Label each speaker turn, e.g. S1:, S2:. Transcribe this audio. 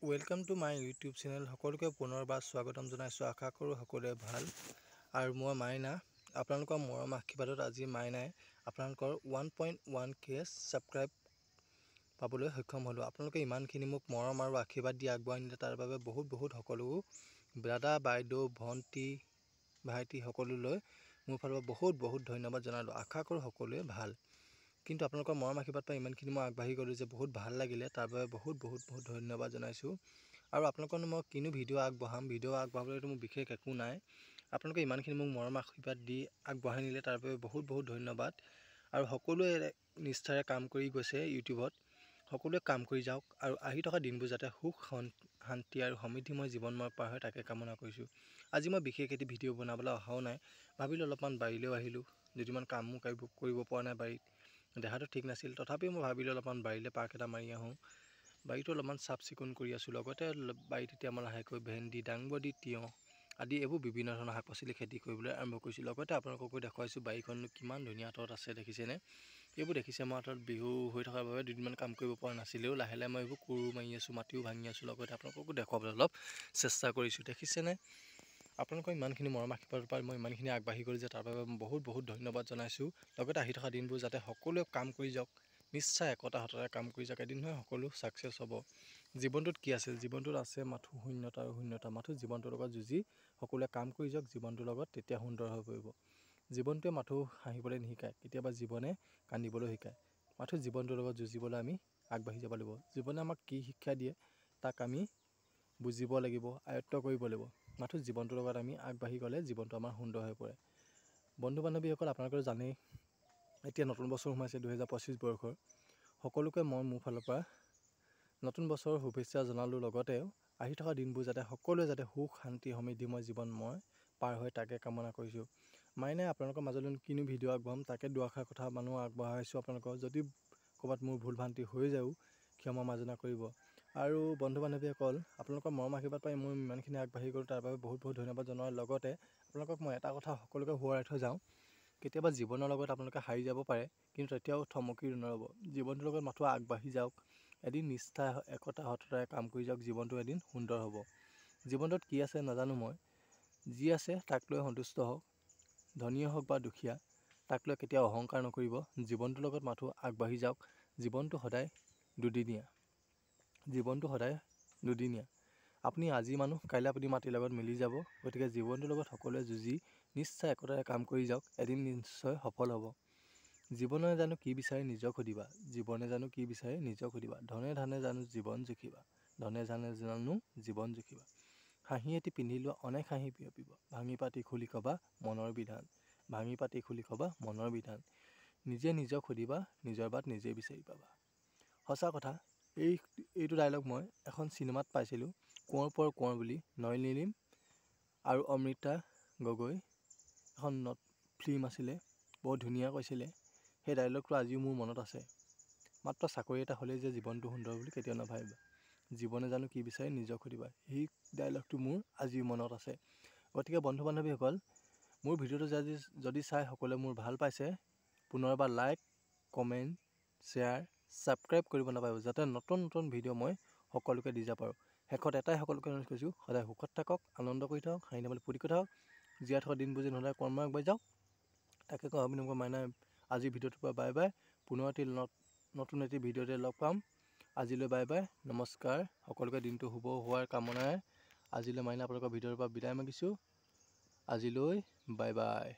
S1: Welcome to my YouTube channel. সকলোকে পুনৰবাৰ স্বাগতম জনাইছোঁ। আশা কৰোঁ সকলোৱে ভাল। আৰু মই মাইনা, আপোনালোকৰ মৰম আশীৰ্বাদত আজি মাইনাই আপোনালোকৰ 1.1K ছাবস্ক্ৰাইব পাবলৈ সক্ষম হ'লোঁ। আপোনালোকে ইমানখিনি মোক মৰম আৰু আশীৰ্বাদ দি আগবঢ়াই নিলে তাৰ বাবে বহুত সকলো দাদা, বাইদেউ, ভণ্টি, ভাইটি সকলোলৈ মোৰ ফালৰ পৰা বহুত ধন্যবাদ জনালোঁ। আশা কৰোঁ সকলোৱে ভাল। কিন্তু আপোনালোকৰ মৰম আশীৰ্বাদ পাই ইমানখিনি মই আগবাঢ়ি গ'লোঁ যে বহুত ভাল লাগিলে, তাৰ বাবে বহুত ধন্যবাদ জনাইছোঁ। আৰু আপোনালোকৰ মই কিনো ভিডিঅ' আগবঢ়াবলৈতো মোৰ বিশেষ একো নাই। আপোনালোকে ইমানখিনি মোক মৰম আশীৰ্বাদ দি আগবঢ়াই নিলে তাৰ বাবে বহুত ধন্যবাদ। আৰু সকলোৱে নিষ্ঠাৰে কাম কৰি গৈছে ইউটিউবত। সকলোৱে কাম কৰি যাওক আৰু আহি থকা দিনবোৰ যাতে সুখ শান্তি আৰু সমৃদ্ধিময় জীৱনময় পাৰ হয় তাকে কামনা কৰিছোঁ। আজি মই বিশেষ এটি ভিডিঅ' বনাবলৈ অহাও নাই, ভাবিলোঁ অলপমান বাৰীলৈও আহিলোঁ। যদিমান কামো কৰিব পৰা নাই বাৰীত, দেহাটো ঠিক নাছিল, তথাপিও মই ভাবিলোঁ অলপমান বাৰীলৈ পাক এটা মাৰি আহোঁ। বাৰীটো অলপমান চাফ চিকুণ কৰি আছোঁ। লগতে বাৰীত এতিয়া মই লাহেকৈ ভেন্দি, দাংবডি, তিয়ঁহ আদি এইবোৰ বিভিন্ন ধৰণৰ শাক পাচলি খেতি কৰিবলৈ আৰম্ভ কৰিছোঁ। লগতে আপোনালোককো দেখুৱাইছোঁ বাৰীখননো কিমান ধুনীয়া হাতত আছে, দেখিছেনে? এইবোৰ দেখিছে মই হাতত বিহু হৈ থকাৰ বাবে দুদিনমান কাম কৰিব পৰা নাছিলেও লাহে মই এইবোৰ কোৰ মাৰি আছোঁ, মাটিও ভাঙি আছোঁ। লগতে আপোনালোককো দেখুৱাবলৈ অলপ চেষ্টা কৰিছোঁ, দেখিছেনে? আপোনালোকৰ ইমানখিনি মৰম আশীৰ্বাদৰ পৰা মই ইমানখিনি আগবাঢ়ি গ'লোঁ যে তাৰ বাবে মই বহুত ধন্যবাদ জনাইছোঁ। লগতে আহি থকা দিনবোৰ যাতে সকলোৱে কাম কৰি যাওক, নিশ্চয় একতা হাতেৰে কাম কৰি যাওক। এদিন নহয় সকলো ছাকচেছ হ'ব। জীৱনটোত কি আছে? জীৱনটোত আছে মাথো শূন্যতা আৰু শূন্যতা। মাথো জীৱনটোৰ লগত যুঁজি সকলোৱে কাম কৰি যাওক জীৱনটোৰ লগত, তেতিয়া সুন্দৰ হৈ পৰিব। জীৱনটোৱে মাথো হাঁহিবলৈ নিশিকায়, কেতিয়াবা জীৱনে কান্দিবলৈ শিকায়। মাথো জীৱনটোৰ লগত যুঁজিবলৈ আমি আগবাঢ়ি যাব লাগিব। জীৱনে আমাক কি শিক্ষা দিয়ে তাক আমি বুজিব লাগিব, আয়ত্ব কৰিব লাগিব। মাথো জীৱনটোৰ লগত আমি আগবাঢ়ি গ'লে জীৱনটো আমাৰ সুন্দৰ হৈ পৰে। বন্ধু বান্ধৱীসকল, আপোনালোকে জানেই এতিয়া নতুন বছৰ সোমাইছে 2025 বৰ্ষৰ। সকলোকে মই মোৰ ফালৰ পৰা নতুন বছৰৰ শুভেচ্ছা জনালোঁ। লগতে আহি থকা দিনবোৰ যাতে সকলোৱে যাতে সুখ শান্তি সমৃদ্ধিময় জীৱন মই পাৰ হয় তাকে কামনা কৰিছোঁ। মাইনাই আপোনালোকৰ মাজলৈ কিনো ভিডিঅ' আগবঢ়াম তাকে দুআষাৰ কথা মানুহ আগবঢ়াইছোঁ আপোনালোকৰ। যদি ক'ৰবাত মোৰ ভুল ভ্ৰান্তি হৈ যায়ও ক্ষমা মাৰ্জনা কৰিব। আৰু বন্ধু বান্ধৱীসকল, আপোনালোকৰ মৰম আশীৰ্বাদ পাই মই ইমানখিনি আগবাঢ়ি গ'লোঁ, তাৰ বাবে বহুত ধন্যবাদ জনোৱাৰ লগতে আপোনালোকক মই এটা কথা সকলোকে সোঁৱৰাই থৈ যাওঁ। কেতিয়াবা জীৱনৰ লগত আপোনালোকে হাৰি যাব পাৰে, কিন্তু তেতিয়াও থমকি নৰ'ব। জীৱনটোৰ লগত মাথো আগবাঢ়ি যাওক। এদিন নিষ্ঠা একতা সততাৰে কাম কৰি যাওক, জীৱনটো এদিন সুন্দৰ হ'ব। জীৱনটোত কি আছে নাজানো মই, যি আছে তাক লৈ সন্তুষ্ট হওক। ধনীয়ে হওক বা দুখীয়া, তাক লৈ কেতিয়াও অহংকাৰ নকৰিব। জীৱনটোৰ লগত মাথো আগবাঢ়ি যাওক। জীৱনটো সদায় দুদিনীয়া। আপুনি আজি মানুহ, কাইলৈ আপুনি মাটিৰ লগত মিলি যাব। গতিকে জীৱনটোৰ লগত সকলোৱে যুঁজি নিশ্চয় একতাৰে কাম কৰি যাওক, এদিন নিশ্চয় সফল হ'ব। জীৱনে জানো কি বিচাৰে নিজক সুধিবা, জীৱনে জানো কি বিচাৰে নিজক সুধিবা। ধনে ধানে জানো জীৱন জুখিবা, ধনে ধানে জানো জীৱন জুখিবা। হাঁহি এটি পিন্ধি লোৱা, অনেক হাঁহি বিয়পিব। ভাঙি পাতি খুলি কবা মনৰ বিধান, ভাঙি পাতি খুলি কবা মনৰ বিধান। নিজে নিজক সুধিবা, নিজৰ বাট নিজেই বিচাৰি পাবা। সঁচা কথা, এইটো ডাইলগ মই এখন চিনেমাত পাইছিলোঁ, কোঁৱৰ পৰ কোঁৱৰ বুলি। নয়নলিম আৰু অমৃতা গগৈ এখন ফিল্ম আছিলে, বহুত ধুনীয়া কৈছিলে। সেই ডাইলগটো আজিও মোৰ মনত আছে। মাত্ৰ চাকৰি এটা হ'লেই যে জীৱনটো সুন্দৰ বুলি কেতিয়াও নাভাবিবা। জীৱনে জানো কি বিচাৰে নিজক সুধিবা, সেই ডাইলগটো মোৰ আজিও মনত আছে। গতিকে বন্ধু বান্ধৱীসকল, মোৰ ভিডিঅ'টো যদি চাই সকলোৱে মোৰ ভাল পাইছে, পুনৰবাৰ লাইক, কমেণ্ট, শ্বেয়াৰ, ছাবস্ক্ৰাইব কৰিব নাপাহৰিব, যাতে নতুন ভিডিঅ' মই সকলোকে দি যাব পাৰোঁ। শেষত এটাই সকলোকে অনুৰোধ কৰিছোঁ, সদায় সুখত থাকক, আনন্দ কৰি থাকক, হাঁহি ধেমালি ফূৰ্তি কৰি থাকক। জীয়াই থকা দিনবোৰ যেন সদায় কৰ্ম আগবাঢ়ি যাওক তাকে কওঁ। আপোনালোকৰ মাইনাই আজিৰ ভিডিঅ'টোৰ পৰা বাই বাই। পুনৰ এটি নতুন এটি ভিডিঅ'তে লগ পাম। আজিলৈ বাই বাই, নমস্কাৰ। সকলোকে দিনটো শুভ হোৱাৰ কামনাৰে আজিলৈ মাইনা আপোনালোকৰ ভিডিঅ'ৰ পৰা বিদায় মাগিছোঁ। আজিলৈ বাই বাই।